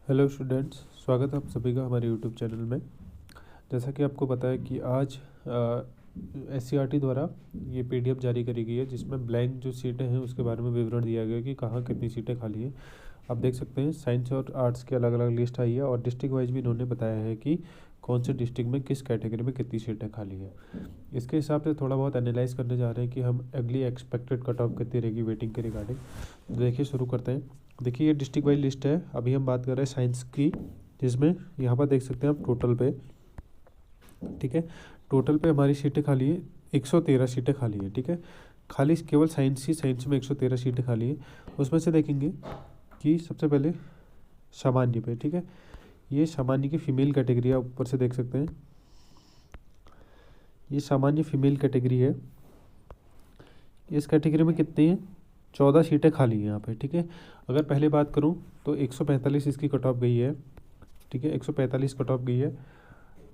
Hello students, स्वागत है आप सभी का हमारे यूट्यूब चैनल में। जैसा कि आपको पता है कि आज SCERT द्वारा ये PDF जारी करी गई है, जिसमें ब्लैंक जो सीटें हैं उसके बारे में विवरण दिया गया है कि कहाँ कितनी सीटें खाली हैं। आप देख सकते हैं साइंस और आर्ट्स की अलग अलग लिस्ट आई है और डिस्ट्रिक्ट वाइज भी इन्होंने बताया है कि कौन से डिस्ट्रिक्ट में किस कैटेगरी में कितनी सीटें खाली हैं। इसके हिसाब से थोड़ा बहुत एनालाइज करने जा रहे हैं कि हम अगली एक्सपेक्टेड कट ऑफ कितनी रहेगी वेटिंग के रिगार्डिंग। देखिए, शुरू करते हैं। देखिए, ये डिस्ट्रिक्ट वाइज लिस्ट है। अभी हम बात कर रहे हैं साइंस की, जिसमें यहाँ पर देख सकते हैं आप टोटल पे, ठीक है, टोटल पे हमारी सीटें खाली है 113 सीटें खाली है, ठीक है। खाली केवल साइंस ही, साइंस में 113 सीटें खाली है। उसमें से देखेंगे कि सबसे पहले सामान्य पे, ठीक है, ये सामान्य की फीमेल कैटेगरी है, ऊपर से देख सकते हैं ये सामान्य फीमेल कैटेगरी है। इस कैटेगरी में कितनी है? 14 सीटें खाली हैं यहाँ पे, ठीक है। अगर पहले बात करूँ तो 145 इसकी कट ऑफ गई है, ठीक है, 145 कट ऑफ गई है,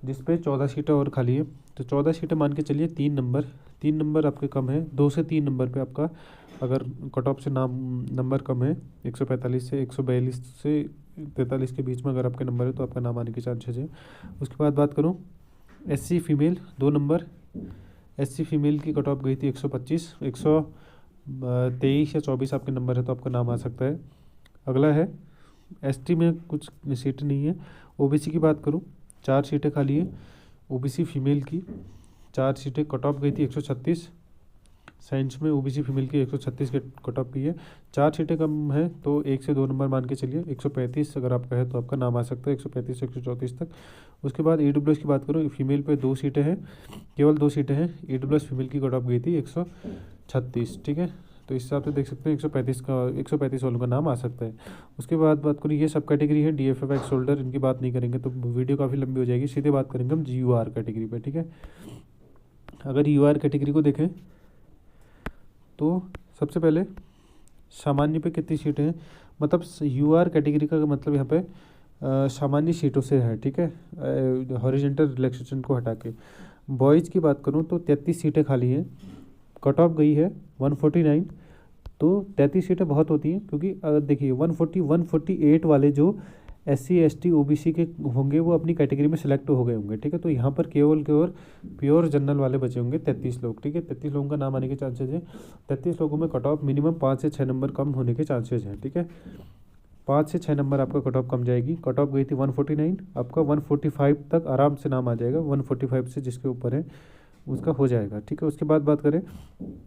जिस पे 14 सीटें और खाली है। तो 14 सीटें मान के चलिए, 3 नंबर आपके कम है, 2 से 3 नंबर पे आपका अगर कट ऑफ से नंबर कम है, 145 से 142 से 43 के बीच में अगर आपके नंबर है तो आपका नाम आने के चांसेस है। उसके बाद बात करूँ SC female 2 number, SC female की कट ऑफ गई थी 125, 123 या 24 आपके नंबर है तो आपका नाम आ सकता है। अगला है ST में कुछ सीट नहीं है। OBC की बात करूँ, 4 सीटें खाली है। OBC फीमेल की 4 सीटें, कट ऑफ गई थी 136। साइंस में OBC फीमेल की 136 के कट ऑफ गई है। 4 सीटें कम है तो 1 से 2 नंबर मान के चलिए, 135 अगर आपका है तो आपका नाम आ सकता है, 135 से 134 तक। उसके बाद EWS की बात करूँ, फीमेल पे 2 सीटें हैं, केवल 2 सीटें हैं। EWS फीमेल की कट ऑफ गई थी 136, ठीक है। तो इस हिसाब से देख सकते हैं 135 वालों का नाम आ सकता है। उसके बाद बात करूँ, ये सब कैटेगरी है। DFF एक्स होल्डर, इनकी बात नहीं करेंगे तो वीडियो काफ़ी लंबी हो जाएगी। सीधे बात करेंगे हम GUR कैटेगरी पे, ठीक है। अगर UR कैटेगरी को देखें तो सबसे पहले सामान्य पे कितनी सीटें हैं, मतलब UR कैटेगरी का मतलब यहाँ पे सामान्य सीटों से है, ठीक है, हॉरिजेंटल रिलैक्सेशन को हटा के। बॉयज़ की बात करूँ तो 33 सीटें खाली हैं, कट ऑफ गई है 149। तो 33 सीटें बहुत होती हैं, क्योंकि अगर देखिए 148 वाले जो SC ST OBC के होंगे वो अपनी कैटेगरी में सेलेक्ट हो गए होंगे, ठीक है। तो यहाँ पर केवल प्योर जनरल वाले बचे होंगे 33 लोग, ठीक है। 33 लोगों का नाम आने के चांसेस हैं। 33 लोगों में कट ऑफ मिनिमम 5 से 6 नंबर कम होने के चांसेस हैं, ठीक है। 5 से 6 नंबर आपका कट ऑफ कम जाएगी। कट ऑफ गई थी 149, आपका 145 तक आराम से नाम आ जाएगा। 145 से जिसके ऊपर है उसका हो जाएगा, ठीक है। उसके बाद बात करें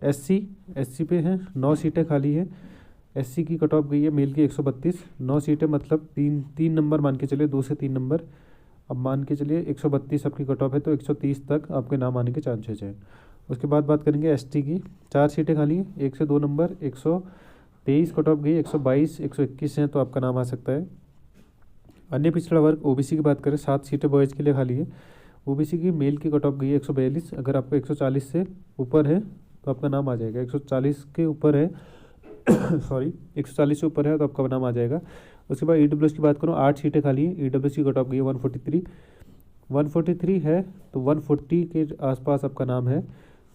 SC पे हैं 9 सीटें खाली है। SC की कट ऑफ गई है मेल की 132, 9 सीटें मतलब तीन नंबर मान के चलिए, 2 से 3 नंबर। अब मान के चलिए 132 आपकी कट ऑफ है तो 130 तक आपके नाम आने के चांसेस हैं। उसके बाद बात करेंगे ST की, 4 सीटें खाली हैं, 1 से 2 नंबर, 123 कट ऑफ गई, 122 121 हैं तो आपका नाम आ सकता है। अन्य पिछड़ा वर्ग OBC की बात करें, 7 सीटें बॉयज़ के लिए खाली है। OBC की मेल की कट ऑफ गई है 142, अगर आपका 140 से ऊपर है तो आपका नाम आ जाएगा। 140 के ऊपर है सॉरी 140 से ऊपर है तो आपका नाम आ जाएगा। उसके बाद EWS की बात करूँ, 8 सीटें खाली हैं। EWS की कट ऑफ गई है 143 है, तो 140 के आसपास आपका नाम है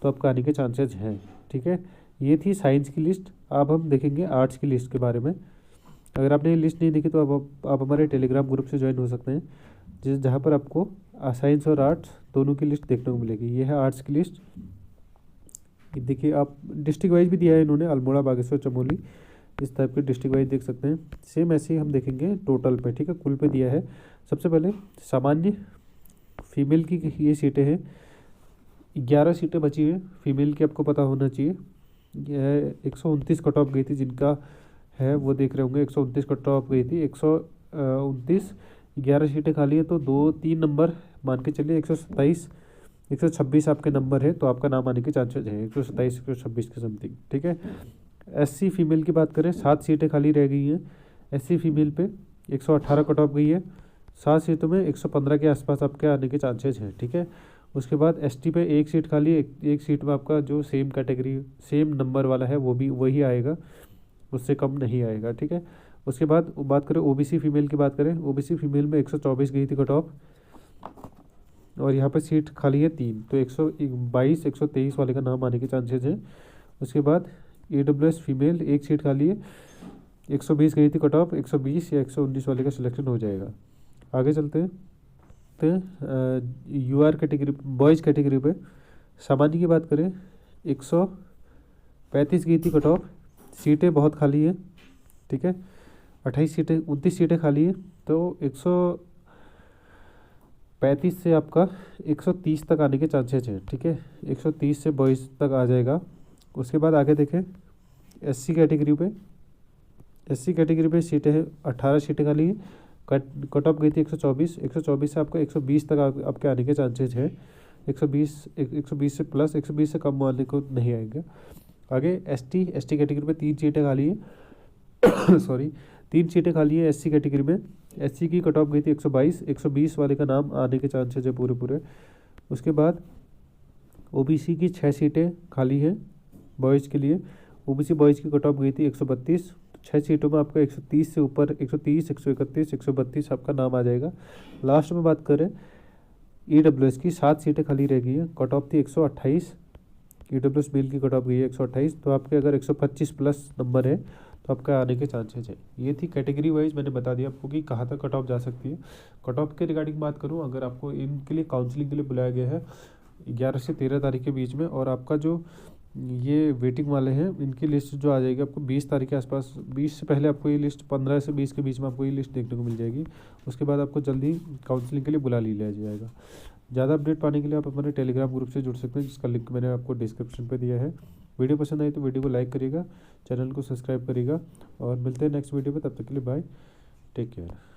तो आपका आने के चांसेस हैं, ठीक है। ये थी साइंस की लिस्ट। अब हम देखेंगे आर्ट्स की लिस्ट के बारे में। अगर आपने ये लिस्ट नहीं देखी तो आप हमारे टेलीग्राम ग्रुप से ज्वाइन हो सकते हैं, जहाँ पर आपको साइंस और आर्ट्स दोनों की लिस्ट देखने को मिलेगी। ये है आर्ट्स की लिस्ट। देखिए, आप डिस्ट्रिक्ट वाइज भी दिया है इन्होंने, अल्मोड़ा, बागेश्वर, चमोली, इस टाइप के डिस्ट्रिक्ट वाइज देख सकते हैं। सेम ऐसे ही हम देखेंगे टोटल पे, ठीक है, कुल पे दिया है। सबसे पहले सामान्य फीमेल की ये सीटें हैं, 11 सीटें बची हैं फीमेल की, आपको पता होना चाहिए। यह 129 कट ऑफ गई थी, जिनका है वो देख रहे होंगे, 129 कट ऑफ गई थी, 129, 11 सीटें खाली है तो 2-3 नंबर मान के चलिए, 127 126 आपके नंबर है तो आपका नाम आने के चांसेस है, 127 126 के समथिंग, ठीक है। SC फीमेल की बात करें, 7 सीटें खाली रह गई हैं। SC फीमेल पे 118 कट ऑफ गई है, 7 सीटों में 115 के आसपास आपके आने के चांसेस हैं, ठीक है। उसके बाद ST पे 1 सीट खाली है, एक सीट में आपका जो सेम कैटेगरी सेम नंबर वाला है वो भी वही आएगा, उससे कम नहीं आएगा, ठीक है। उसके बाद बात करें OBC फीमेल की, बात करें OBC फीमेल में 124 गई थी कट ऑफ, और यहाँ पर सीट खाली है 3, तो 122 123 वाले का नाम आने के चांसेस हैं। उसके बाद EWS फीमेल 1 सीट खाली है, 120 गई थी कट ऑफ, 120 या 119 वाले का सिलेक्शन हो जाएगा। आगे चलते हैं यूआर कैटेगरी, बॉयज़ कैटेगरी पे सामान्य की बात करें 135 गई थी कट ऑफ, सीटें बहुत खाली है, ठीक है, 28 सीटें, 29 सीटें खाली है, तो 135 से आपका 130 तक आने के चांसेस हैं, ठीक है, 130 से बॉयज़ तक आ जाएगा। उसके बाद आगे देखें एससी कैटेगरी पे, एससी कैटेगरी पे सीटें हैं 18 सीटें खाली है, कट ऑफ गई थी 124, 124 से आपका 120 तक आपके आने के चांसेज है, 120 से प्लस, 120 से कम आने को नहीं आएंगे। आगे एसटी कैटेगरी पे 3 सीटें खाली है सॉरी 3 सीटें खाली है एससी कैटेगरी में। एससी की कट ऑफ गई थी 122, 120 वाले का नाम आने के चांसेज है पूरे। उसके बाद ओबीसी की 6 सीटें खाली हैं बॉयज़ के लिए, ओबीसी बॉयज़ की कट ऑफ गई थी 132, 6 सीटों में आपका 130 से ऊपर 130, 131, 132 आपका नाम आ जाएगा। लास्ट में बात करें ईडब्ल्यूएस की 7 सीटें खाली रह गई है, कट ऑफ थी 128, ईडब्ल्यूएस मेल की कट ऑफ गई है 128, तो आपके अगर 125 प्लस नंबर है तो आपका आने के चांसेस है। ये थी कैटेगरी वाइज, मैंने बता दिया आपको कि कहाँ तक कट ऑफ जा सकती है। कट ऑफ के रिगार्डिंग बात करूँ, अगर आपको इनके लिए काउंसलिंग के लिए बुलाया गया है 11 से 13 तारीख के बीच में, और आपका जो ये वेटिंग वाले हैं इनकी लिस्ट जो आ जाएगी आपको 20 तारीख के आसपास, 20 से पहले आपको ये लिस्ट 15 से 20 के बीच में आपको ये लिस्ट देखने को मिल जाएगी। उसके बाद आपको जल्दी काउंसलिंग के लिए बुला लिया जाएगा। ज़्यादा अपडेट पाने के लिए आप हमारे टेलीग्राम ग्रुप से जुड़ सकते हैं, जिसका लिंक मैंने आपको डिस्क्रिप्शन पे दिया है। वीडियो पसंद आई तो वीडियो को लाइक करिएगा, चैनल को सब्सक्राइब करिएगा, और मिलते हैं नेक्स्ट वीडियो में। तब तक के लिए बाय, टेक केयर।